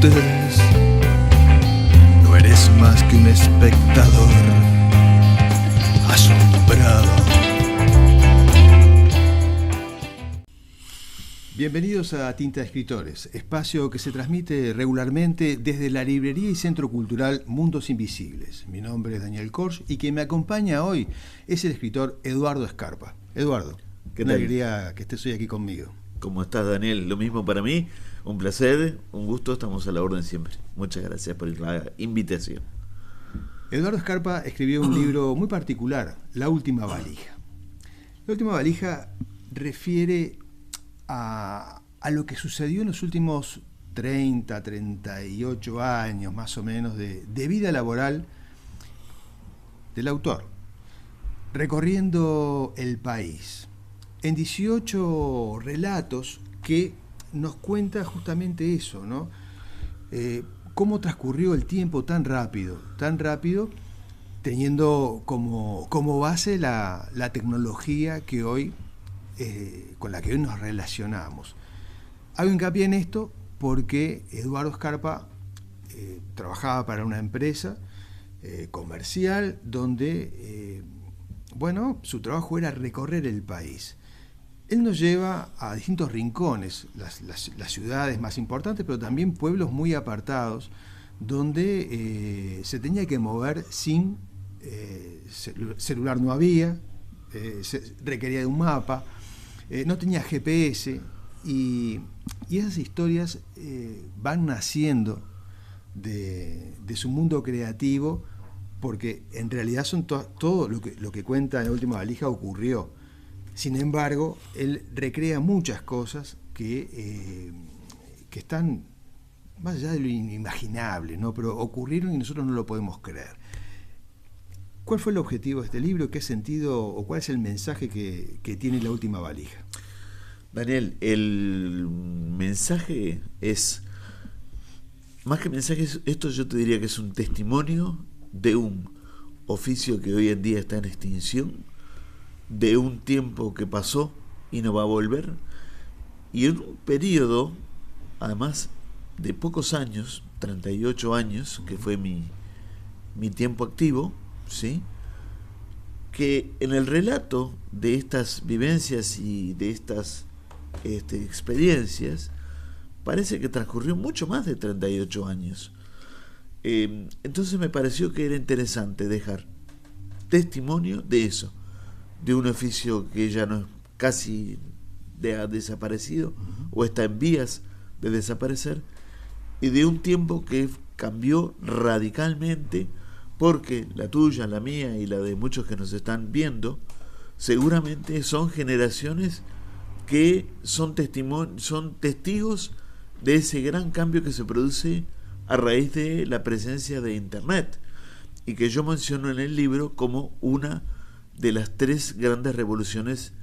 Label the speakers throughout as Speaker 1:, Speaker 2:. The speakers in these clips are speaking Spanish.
Speaker 1: ustedes. No eres más que un espectador asombrado. Bienvenidos a Tinta de Escritores, espacio que se transmite regularmente desde la librería y centro cultural Mundos Invisibles. Mi nombre es Daniel Korsch y quien me acompaña hoy es el escritor Eduardo Scarpa. Eduardo, una alegría que estés hoy aquí conmigo.
Speaker 2: ¿Cómo estás, Daniel? Lo mismo para mí, un placer, un gusto, estamos a la orden siempre. Muchas gracias por la invitación.
Speaker 1: Eduardo Scarpa escribió un libro muy particular, La Última Valija. La Última Valija refiere a lo que sucedió en los últimos 38 años más o menos de vida laboral del autor, recorriendo el país en 18 relatos que nos cuenta justamente eso, ¿no? Cómo transcurrió el tiempo tan rápido, teniendo como base la tecnología que hoy con la que hoy nos relacionamos. Hago hincapié en esto porque Eduardo Scarpa trabajaba para una empresa comercial donde, su trabajo era recorrer el país. Él nos lleva a distintos rincones, las ciudades más importantes, pero también pueblos muy apartados, donde se tenía que mover sin celular, no había, se requería de un mapa. No tenía GPS y esas historias van naciendo de su mundo creativo, porque en realidad son todo lo que cuenta en La Última Valija ocurrió. Sin embargo, él recrea muchas cosas que están más allá de lo inimaginable, ¿no? Pero ocurrieron y nosotros no lo podemos creer. ¿Cuál fue el objetivo de este libro? ¿Qué sentido o cuál es el mensaje que tiene La Última Valija?
Speaker 2: Daniel, el mensaje es, más que mensaje, esto yo te diría que es un testimonio de un oficio que hoy en día está en extinción, de un tiempo que pasó y no va a volver, y en un periodo, además de pocos años, 38 años, que fue mi tiempo activo, ¿sí? Que en el relato de estas vivencias y de estas experiencias parece que transcurrió mucho más de 38 años. Entonces me pareció que era interesante dejar testimonio de eso, de un oficio que ya no casi ha desaparecido o está en vías de desaparecer, y de un tiempo que cambió radicalmente, porque la tuya, la mía y la de muchos que nos están viendo seguramente son generaciones que son testigos de ese gran cambio que se produce a raíz de la presencia de Internet, y que yo menciono en el libro como una de las 3 grandes revoluciones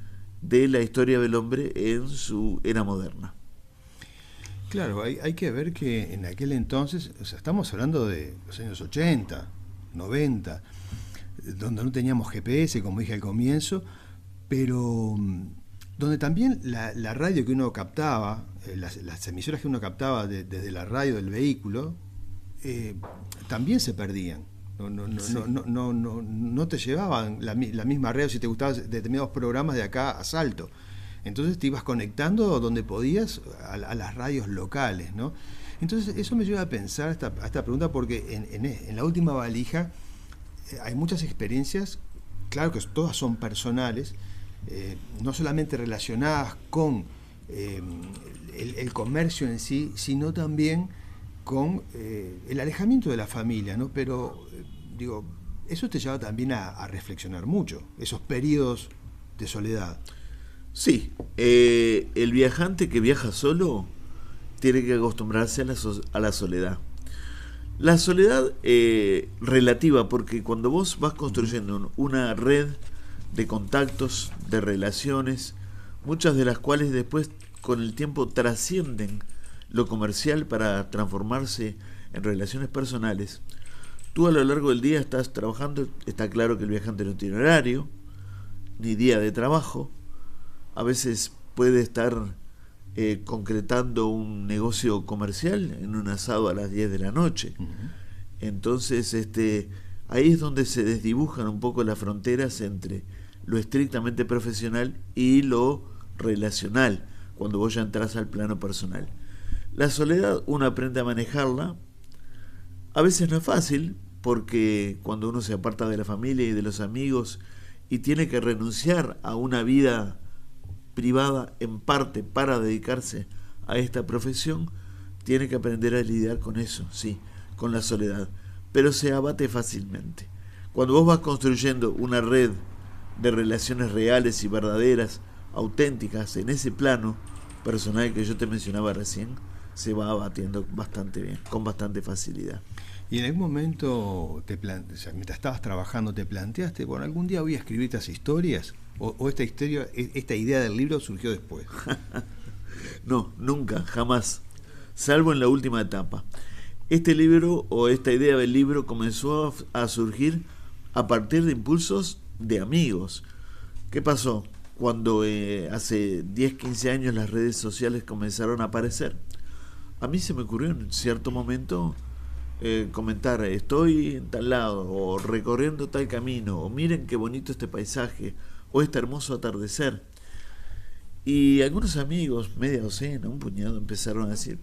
Speaker 2: de la historia del hombre en su era moderna.
Speaker 1: Claro, hay que ver que en aquel entonces, estamos hablando de los años 80, 90, donde no teníamos GPS, como dije al comienzo, pero donde también la radio que uno captaba, las emisoras que uno captaba desde la radio del vehículo, también se perdían. No te llevaban la misma radio si te gustaban determinados programas de acá a Salto. Entonces te ibas conectando donde podías a las radios locales, ¿no? Entonces eso me lleva a pensar a esta pregunta, porque en La Última Valija hay muchas experiencias, claro que todas son personales, no solamente relacionadas con el comercio en sí, sino también con el alejamiento de la familia, ¿no? Pero eso te lleva también a reflexionar mucho, esos periodos de soledad.
Speaker 2: Sí, el viajante que viaja solo tiene que acostumbrarse a la soledad. La soledad relativa, porque cuando vos vas construyendo una red de contactos, de relaciones, muchas de las cuales después con el tiempo trascienden lo comercial para transformarse en relaciones personales, tú a lo largo del día estás trabajando. Está claro que el viajante no tiene horario ni día de trabajo, a veces puede estar concretando un negocio comercial en un asado a las 10 de la noche.
Speaker 1: Ujú.
Speaker 2: Entonces, ahí es donde se desdibujan un poco las fronteras entre lo estrictamente profesional y lo relacional, cuando vos ya entras al plano personal. La soledad uno aprende a manejarla, a veces no es fácil, porque cuando uno se aparta de la familia y de los amigos y tiene que renunciar a una vida privada en parte para dedicarse a esta profesión, tiene que aprender a lidiar con eso, sí, con la soledad, pero se abate fácilmente. Cuando vos vas construyendo una red de relaciones reales y verdaderas, auténticas, en ese plano personal que yo te mencionaba recién, se va abatiendo bastante bien, con bastante facilidad.
Speaker 1: Y en algún momento, o sea, mientras estabas trabajando, te planteaste, bueno, algún día voy a escribir estas historias, o esta idea del libro surgió después.
Speaker 2: No, nunca, jamás, salvo en la última etapa. Este libro o esta idea del libro comenzó a surgir a partir de impulsos de amigos. ¿Qué pasó? Cuando hace 10, 15 años las redes sociales comenzaron a aparecer, a mí se me ocurrió en cierto momento comentar, estoy en tal lado, o recorriendo tal camino, o miren qué bonito este paisaje, o este hermoso atardecer. Y algunos amigos, media docena, un puñado, empezaron a decir,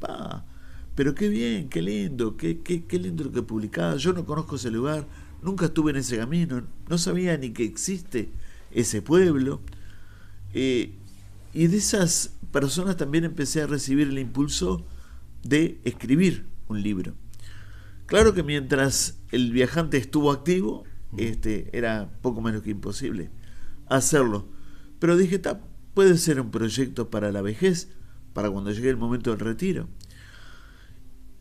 Speaker 2: pero qué bien, qué lindo, qué lindo lo que publicás, yo no conozco ese lugar, nunca estuve en ese camino, no sabía ni que existe ese pueblo. Y de esas personas también empecé a recibir el impulso de escribir un libro. Claro que mientras el viajante estuvo activo, era poco menos que imposible hacerlo. Pero dije, puede ser un proyecto para la vejez, para cuando llegue el momento del retiro.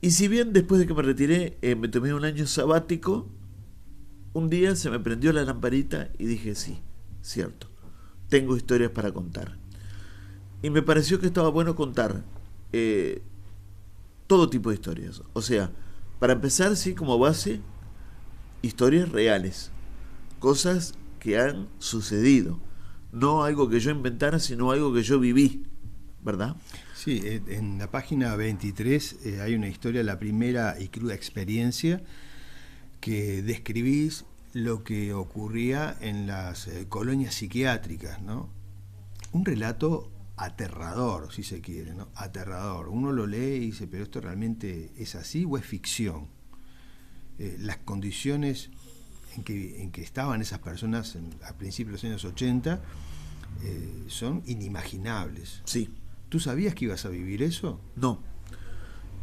Speaker 2: Y si bien después de que me retiré, me tomé un año sabático, un día se me prendió la lamparita y dije, sí, cierto, tengo historias para contar. Y me pareció que estaba bueno contar todo tipo de historias. O sea, para empezar, sí, como base, historias reales, cosas que han sucedido, no algo que yo inventara, sino algo que yo viví, ¿verdad?
Speaker 1: Sí, en la página 23 hay una historia, la primera y cruda experiencia, que describís lo que ocurría en las colonias psiquiátricas, ¿no? Un relato aterrador, si se quiere, ¿no? Aterrador. Uno lo lee y dice, pero ¿esto realmente es así o es ficción? Las condiciones en que estaban esas personas a principios de los años 80 son inimaginables.
Speaker 2: Sí.
Speaker 1: ¿Tú sabías que ibas a vivir eso?
Speaker 2: No.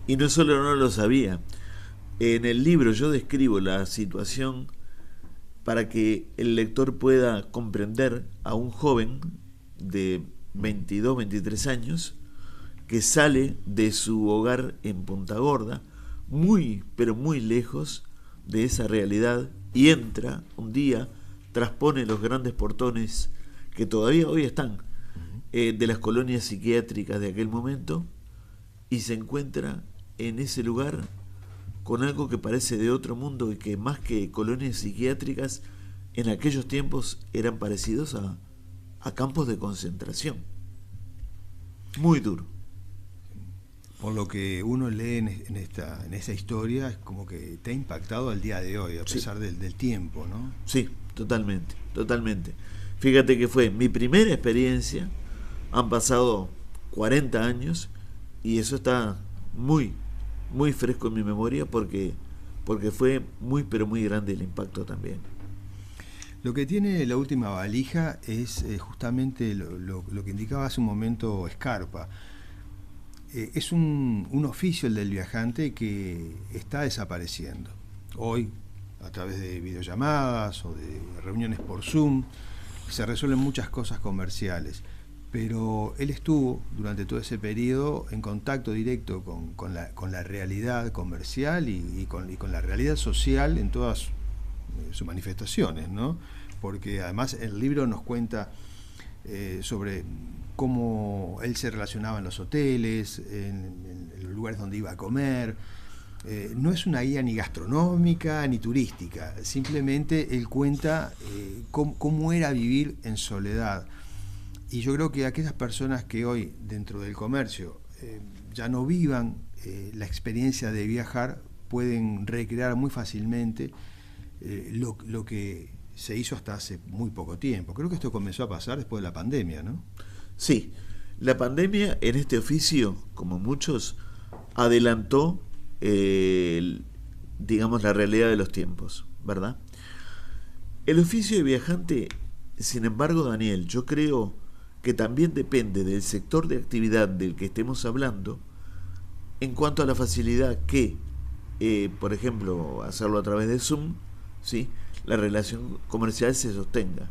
Speaker 2: Y no solo no lo sabía. En el libro yo describo la situación para que el lector pueda comprender a un joven de 22, 23 años que sale de su hogar en Punta Gorda, muy, pero muy lejos de esa realidad, y entra un día, traspone los grandes portones que todavía hoy están de las colonias psiquiátricas de aquel momento, y se encuentra en ese lugar con algo que parece de otro mundo y que más que colonias psiquiátricas en aquellos tiempos eran parecidos a campos de concentración. Muy duro.
Speaker 1: Por lo que uno lee en esa historia, es como que te ha impactado al día de hoy, a pesar del tiempo, ¿no?
Speaker 2: Sí, totalmente, totalmente. Fíjate que fue mi primera experiencia, han pasado 40 años y eso está muy, muy fresco en mi memoria porque fue muy, pero muy grande el impacto también.
Speaker 1: Lo que tiene La Última Valija es justamente lo que indicaba hace un momento Scarpa. Es un oficio el del viajante que está desapareciendo. Hoy, a través de videollamadas o de reuniones por Zoom, se resuelven muchas cosas comerciales. Pero él estuvo durante todo ese periodo en contacto directo con la realidad comercial y con la realidad social en todas sus manifestaciones, ¿no? Porque además el libro nos cuenta sobre cómo él se relacionaba en los hoteles, en los lugares donde iba a comer. No es una guía ni gastronómica ni turística, simplemente él cuenta cómo era vivir en soledad. Y yo creo que aquellas personas que hoy dentro del comercio ya no vivan la experiencia de viajar, pueden recrear muy fácilmente lo que se hizo hasta hace muy poco tiempo. Creo que esto comenzó a pasar después de la pandemia, ¿no?
Speaker 2: Sí, la pandemia en este oficio, como muchos, adelantó, digamos, la realidad de los tiempos, ¿verdad? El oficio de viajante, sin embargo, Daniel, yo creo que también depende del sector de actividad del que estemos hablando, en cuanto a la facilidad que, por ejemplo, hacerlo a través de Zoom, ¿sí?, la relación comercial se sostenga.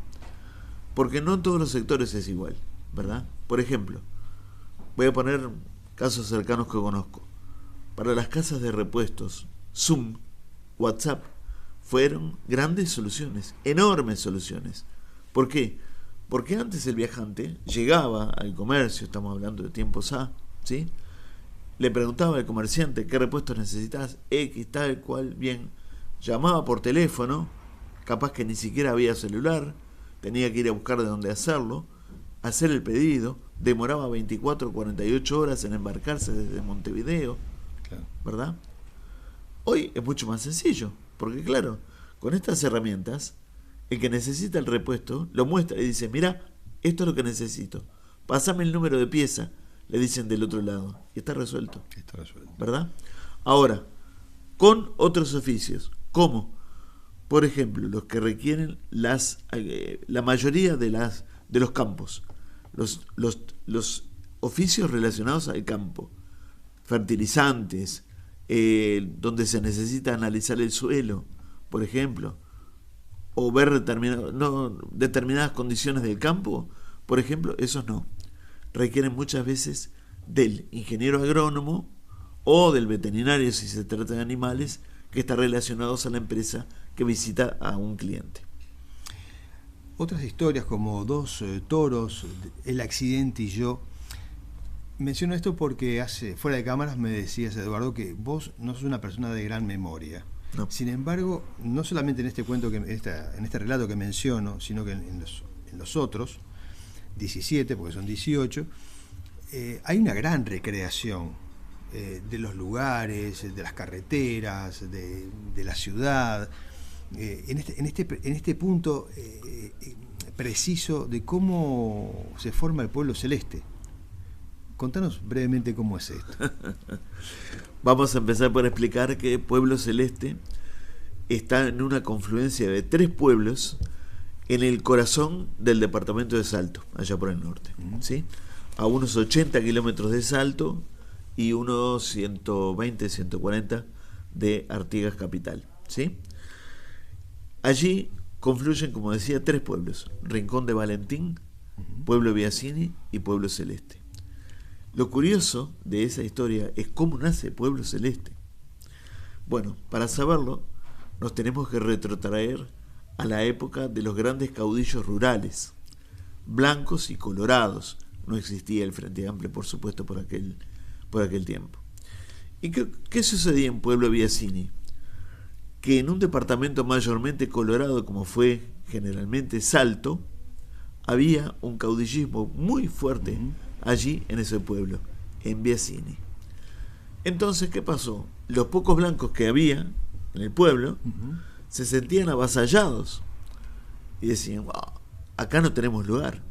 Speaker 2: Porque no en todos los sectores es igual, ¿verdad? Por ejemplo, voy a poner casos cercanos que conozco. Para las casas de repuestos, Zoom, WhatsApp, fueron grandes soluciones, enormes soluciones. ¿Por qué? Porque antes el viajante llegaba al comercio, estamos hablando de tiempos A, ¿sí?, le preguntaba al comerciante qué repuestos necesitas, X, tal cual, bien, llamaba por teléfono, capaz que ni siquiera había celular, tenía que ir a buscar de dónde hacerlo, hacer el pedido, demoraba 24 o 48 horas en embarcarse desde Montevideo, claro, ¿verdad? Hoy es mucho más sencillo, porque claro, con estas herramientas, el que necesita el repuesto lo muestra y dice, mira, esto es lo que necesito, pásame el número de pieza, le dicen del otro lado, y está resuelto.
Speaker 1: Está resuelto.
Speaker 2: ¿Verdad? Ahora, con otros oficios, como, por ejemplo, los que requieren la mayoría de los campos, los oficios relacionados al campo, fertilizantes, donde se necesita analizar el suelo, por ejemplo, o ver determinadas condiciones del campo, por ejemplo, esos no. Requieren muchas veces del ingeniero agrónomo o del veterinario si se trata de animales que están relacionados a la empresa que visita a un cliente.
Speaker 1: Otras historias como dos toros, el accidente y yo. Menciono esto porque fuera de cámaras me decías, Eduardo, que vos no sos una persona de gran memoria.
Speaker 2: No.
Speaker 1: Sin embargo, no solamente en este cuento, en este relato que menciono, sino que en los otros, 17, porque son 18, hay una gran recreación de los lugares, de las carreteras, de la ciudad, en este punto preciso de cómo se forma el pueblo celeste. Contanos brevemente cómo es esto.
Speaker 2: Vamos a empezar por explicar que Pueblo Celeste está en una confluencia de 3 pueblos en el corazón del departamento de Salto, allá por el norte, ¿sí? A unos 80 kilómetros de Salto y unos 120, 140 de Artigas capital, ¿sí? Allí confluyen, como decía, 3 pueblos: Rincón de Valentín, Pueblo Biasini y Pueblo Celeste. Lo curioso de esa historia es cómo nace Pueblo Celeste. Bueno, para saberlo, nos tenemos que retrotraer a la época de los grandes caudillos rurales, blancos y colorados. No existía el Frente Amplio, por supuesto, por aquel tiempo. ¿Y qué sucedía en Pueblo Biasini? Que en un departamento mayormente colorado, como fue generalmente Salto, había un caudillismo muy fuerte allí en ese pueblo, en Biasini. Entonces, ¿qué pasó? Los pocos blancos que había en el pueblo se sentían avasallados y decían, wow, acá no tenemos lugar.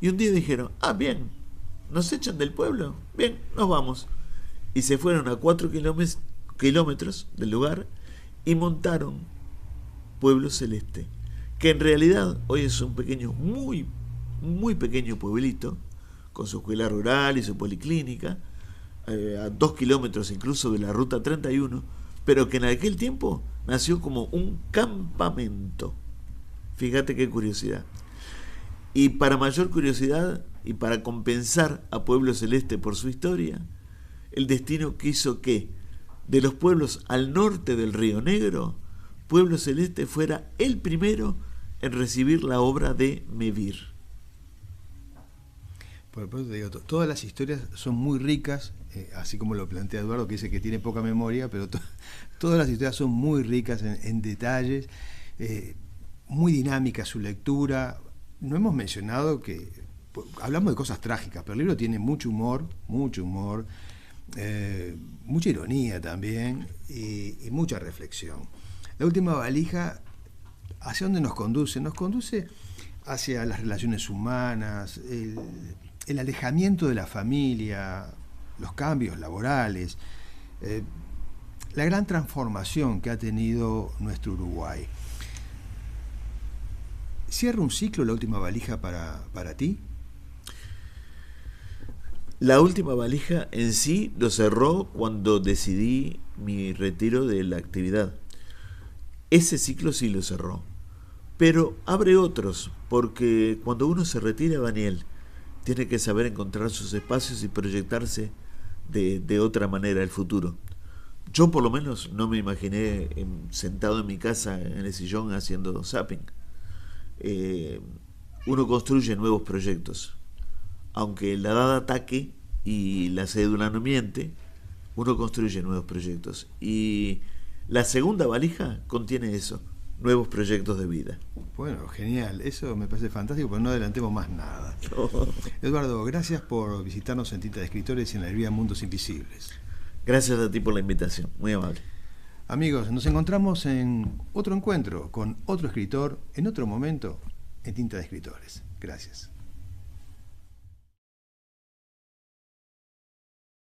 Speaker 2: Y un día dijeron, bien, ¿nos echan del pueblo? Bien, nos vamos. Y se fueron a 4 kilómetros del lugar y montaron Pueblo Celeste, que en realidad hoy es un pequeño, muy, muy pequeño pueblito, con su escuela rural y su policlínica, a 2 kilómetros incluso de la ruta 31, pero que en aquel tiempo nació como un campamento. Fíjate qué curiosidad. Y para mayor curiosidad y para compensar a Pueblo Celeste por su historia, el destino quiso que de los pueblos al norte del Río Negro, Pueblo Celeste fuera el primero en recibir la obra de Mevir.
Speaker 1: Por eso te digo, todas las historias son muy ricas, así como lo plantea Eduardo, que dice que tiene poca memoria, pero todas las historias son muy ricas en detalles, muy dinámica su lectura. No hemos mencionado que hablamos de cosas trágicas, pero el libro tiene mucho humor, mucha ironía también y mucha reflexión. La última valija, ¿hacia dónde nos conduce? Nos conduce hacia las relaciones humanas, el alejamiento de la familia, los cambios laborales, la gran transformación que ha tenido nuestro Uruguay. ¿Cierra un ciclo la última valija para ti?
Speaker 2: La última valija en sí lo cerró cuando decidí mi retiro de la actividad. Ese ciclo sí lo cerró. Pero abre otros, porque cuando uno se retira, Daniel, tiene que saber encontrar sus espacios y proyectarse de otra manera el futuro. Yo por lo menos no me imaginé sentado en mi casa en el sillón haciendo zapping. Uno construye nuevos proyectos. Aunque la edad ataque y la cédula no miente, uno construye nuevos proyectos. Y la segunda valija contiene eso, nuevos proyectos de vida.
Speaker 1: Bueno, genial. Eso me parece fantástico, pero no adelantemos más nada. Eduardo, gracias por visitarnos en Tinta de Escritores y en la librería Mundos Invisibles.
Speaker 2: Gracias a ti por la invitación, muy amable.
Speaker 1: Amigos, nos encontramos en otro encuentro con otro escritor, en otro momento, en Tinta de Escritores. Gracias.